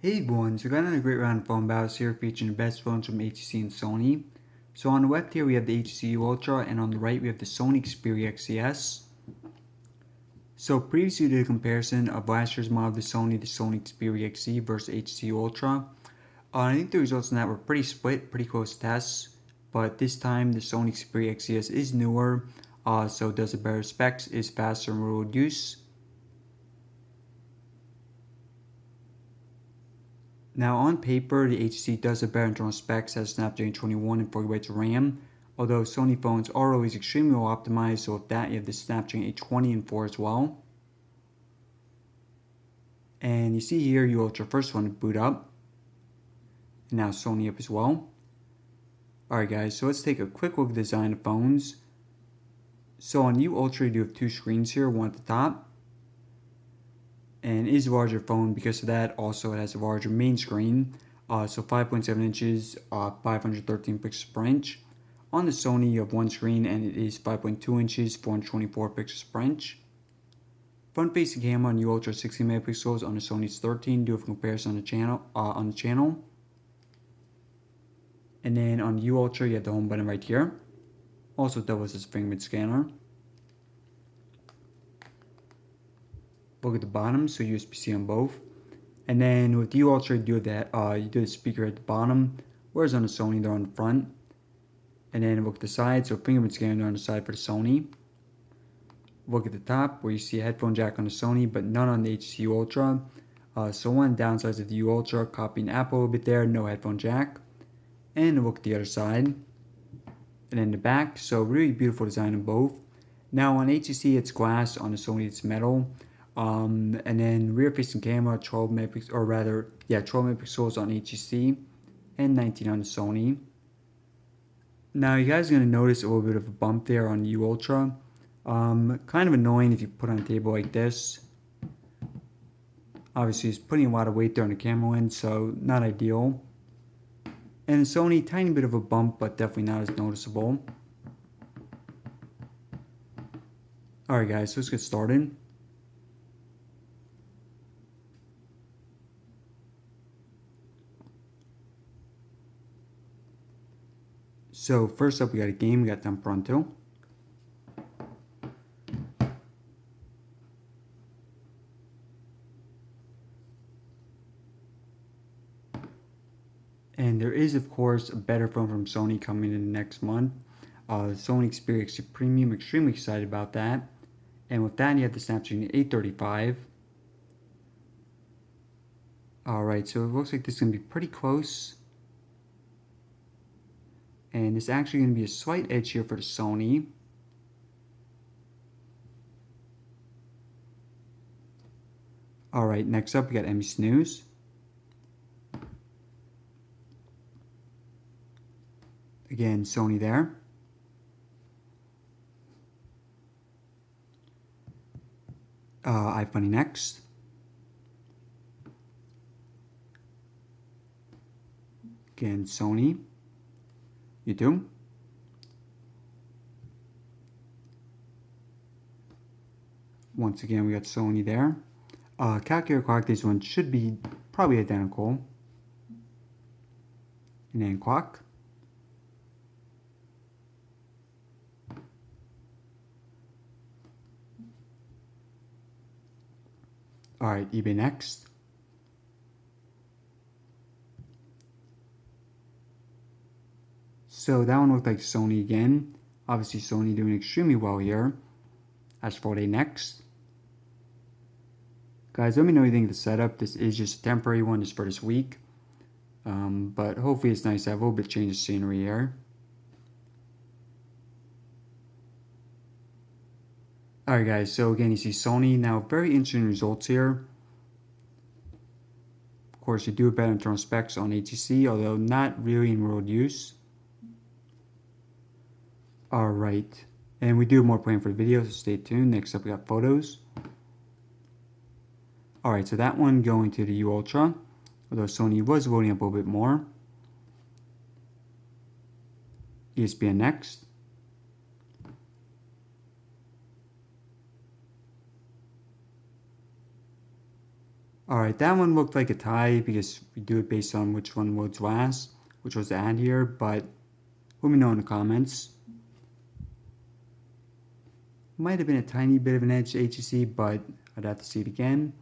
Hey everyone, so we got another great round of phone battles here featuring the best phones from HTC and Sony. So on the left here we have the HTC Ultra and on the right we have the Sony Xperia XZs. So previously we did a comparison of last year's model of the Sony Xperia XZ versus HTC Ultra. I think the results on that were pretty split, pretty close tests, but this time the Sony Xperia XZs is newer, so does a better specs, is faster in real use. Now on paper, the HTC does have better internal specs, has Snapdragon 21 and 40GB of RAM, although Sony phones are always extremely well optimized, so with that you have the Snapdragon 820 and 4 as well. And you see here you Ultra first one to boot up, and now Sony up as well. Alright guys, so let's take a quick look at the design of phones. So on U Ultra you do have two screens here, one at the top, and it is a larger phone. Because of that, also it has a larger main screen, so 5.7 inches, 513 pixels per inch. On the Sony you have one screen and it is 5.2 inches, 424 pixels per inch. Front facing camera on U Ultra 16 megapixels, on the Sony's 13. Do a comparison on the channel. And then on U Ultra you have the home button right here, also doubles as a fingerprint scanner. Look at the bottom, so USB-C on both. And then with U Ultra you do that, you do the speaker at the bottom, whereas on the Sony they're on the front. And then look at the side, so fingerprint scanner on the side for the Sony. Look at the top where you see a headphone jack on the Sony, but none on the HTC Ultra. So one downside of the U Ultra, copying Apple a little bit there, no headphone jack. And look at the other side. And then the back, so really beautiful design on both. Now on HTC it's glass, on the Sony it's metal. And then rear facing camera 12 megapixels, or rather, 12 megapixels on HTC and 19 on the Sony. Now you guys are going to notice a little bit of a bump there on U Ultra. Kind of annoying if you put on a table like this. Obviously it's putting a lot of weight there on the camera lens, so not ideal. And the Sony, tiny bit of a bump, but definitely not as noticeable. Alright guys, so let's get started. So first up we got a game, we got Pronto. And there is of course a better phone from Sony coming in the next month. Sony Xperia XZ Premium, extremely excited about that. And with that you have the Snapdragon 835. Alright, so it looks like this is going to be pretty close. And it's actually going to be a slight edge here for the Sony. Alright, next up we got NBC News. Again, Sony there. iFunny next. Again, Sony. YouTube. Once again, we got Sony there. Calculator clock, this one should be probably identical. And then clock. Alright, eBay next. So that one looked like Sony again. Obviously Sony doing extremely well here. As for the next. Guys, let me know what you think of the setup. This is just a temporary one, just for this week. But hopefully it's nice to have a little bit of change of scenery here. Alright guys, so again you see Sony. Now very interesting results here. Of course you do have better internal specs on HTC, although not really in world use. Alright, and we do have more planned for the video, so stay tuned. Next up we got photos. Alright, so that one going to the U Ultra, although Sony was loading up a little bit more. ESPN next. Alright, that one looked like a tie because we do it based on which one loads last, which was the ad here, but let me know in the comments. Might have been a tiny bit of an edge to HTC, but I'd have to see it again.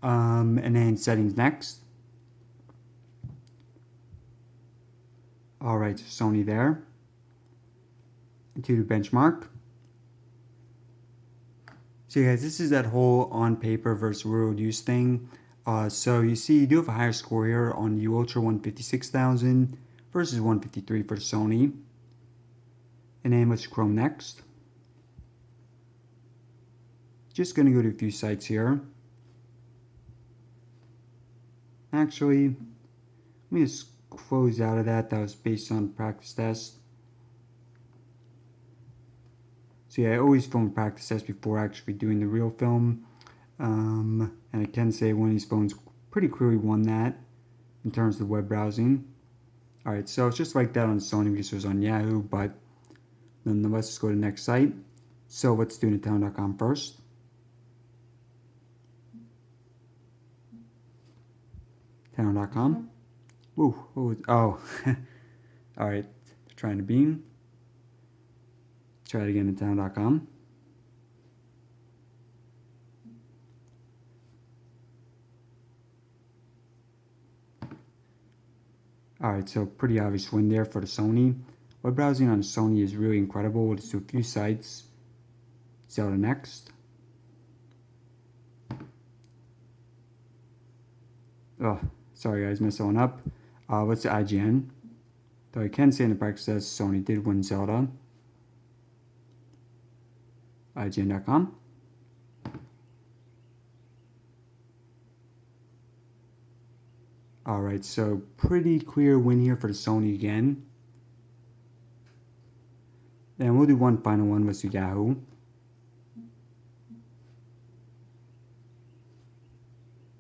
And then settings next. Alright, so Sony there. Into the benchmark. So guys, this is that whole on paper versus real use thing. So you see you do have a higher score here on the U Ultra 156,000 versus 153 for Sony. And then let's Chrome next. Just going to go to a few sites here. Actually, let me just close out of that. That was based on practice test. So yeah, I always film practice tests before actually doing the real film. And I can say one of these phones pretty clearly won that in terms of web browsing. Alright, so it's just like that on Sony because it was on Yahoo, but nonetheless, let's go to the next site. So let's do Nintendo.com first. Nintendo.com. Woo, oh. Alright, trying to beam. Try it again, Nintendo.com. Alright, so pretty obvious win there for the Sony. Web browsing on Sony is really incredible. Let's do a few sites. Zelda next. Oh, sorry guys, messed that one up. What's the IGN? Though I can say in the practice test, Sony did win Zelda. IGN.com. Alright, so pretty clear win here for the Sony again. And we'll do one final one, let's do Yahoo.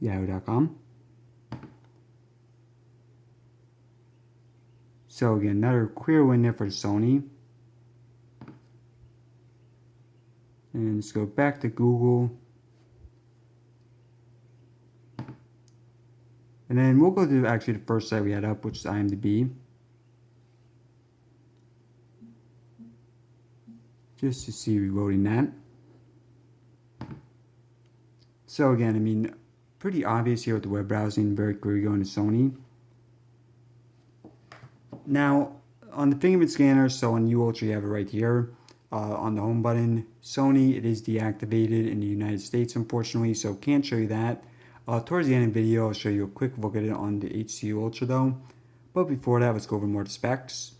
Yahoo.com. So again, another clear win there for the Sony. And let's go back to Google. And then we'll go to actually the first site we had up, which is IMDb. Just to see reloading that. So again, I mean, pretty obvious here with the web browsing, very clearly going to Sony. Now, on the fingerprint scanner, so on U Ultra you have it right here. On the home button, Sony, it is deactivated in the United States, unfortunately, so can't show you that. Towards the end of the video, I'll show you a quick look at it on the HTC Ultra though. But before that, let's go over more of the specs.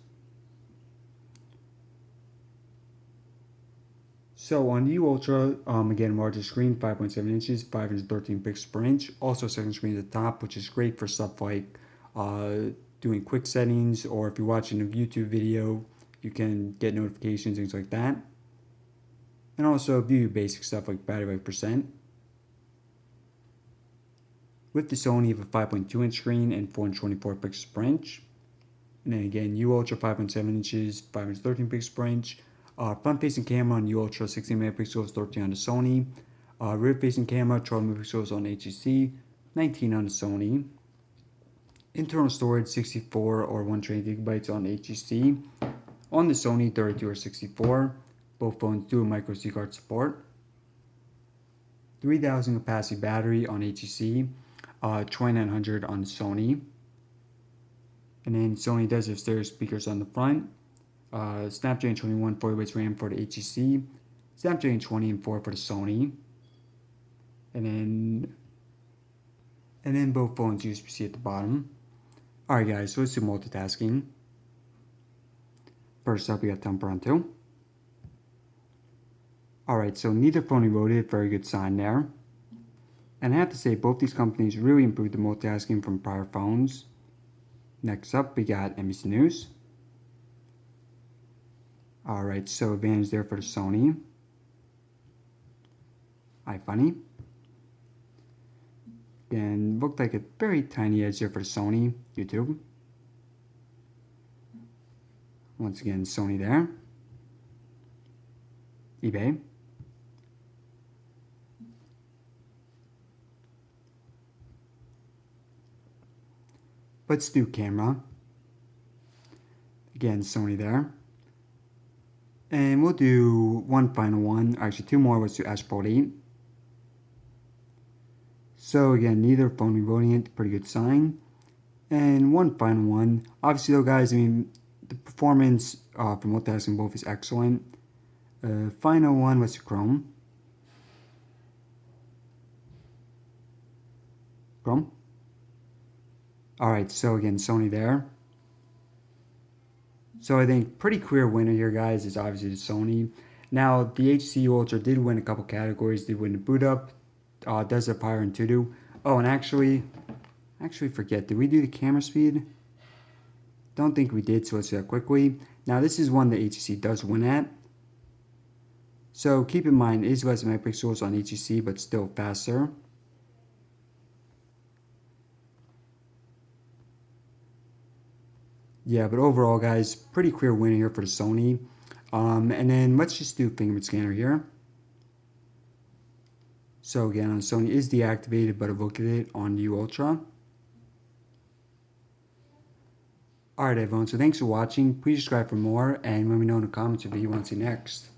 So on the U Ultra, again, larger screen, 5.7 inches, 513 pixels per inch. Also second screen at the top, which is great for stuff like doing quick settings, or if you're watching a YouTube video, you can get notifications, things like that. And also view basic stuff like battery life percent. With the Sony, you have a 5.2 inch screen and 424 pixels per inch. And then again, U Ultra 5.7 inches, 513 pixels per inch. Front facing camera on U Ultra 16 megapixels, 13 on the Sony. Rear facing camera 12 megapixels on HTC, 19 on the Sony. Internal storage 64 or 128 gigabytes on HTC. On the Sony, 32 or 64. Both phones do have micro SD card support. 3000 capacity battery on HTC. 2900 on the Sony. And then Sony does have stereo speakers on the front. Snapdragon 21 4GB RAM for the HTC. Snapdragon 20 and 4 for the Sony. And then both phones USB-C at the bottom. Alright guys, so let's do multitasking. First up, we got Temper on 2. Alright, so neither phone reloaded, very good sign there. And I have to say, both these companies really improved the multitasking from prior phones. Next up, we got NBC News. Alright, so advantage there for the Sony. iFunny. And looked like a very tiny edge there for the Sony. YouTube. Once again, Sony there. eBay. Let's do camera. Again, Sony there. And we'll do one final one. Actually, two more. Let's do Asphalt 8. So again, neither phone reloading it. Pretty good sign. And one final one. Obviously though guys, I mean, the performance for multitasking both is excellent. Final one, let's do Chrome. Chrome. Alright, so again, Sony there. So I think pretty clear winner here, guys, is obviously the Sony. Now, the HTC Ultra did win a couple categories. Did win the boot up, Desert Fire, and Tudu. Oh, and actually forget, did we do the camera speed? Don't think we did, so let's do that quickly. Now, this is one that HTC does win at. So keep in mind, it is less megapixels on HTC, but still faster. Yeah, but overall, guys, pretty clear winner here for the Sony. And then let's just do fingerprint scanner here. So again, on Sony is deactivated, but look at it on the Ultra. Alright everyone, so thanks for watching. Please subscribe for more and let me know in the comments what you want to see next.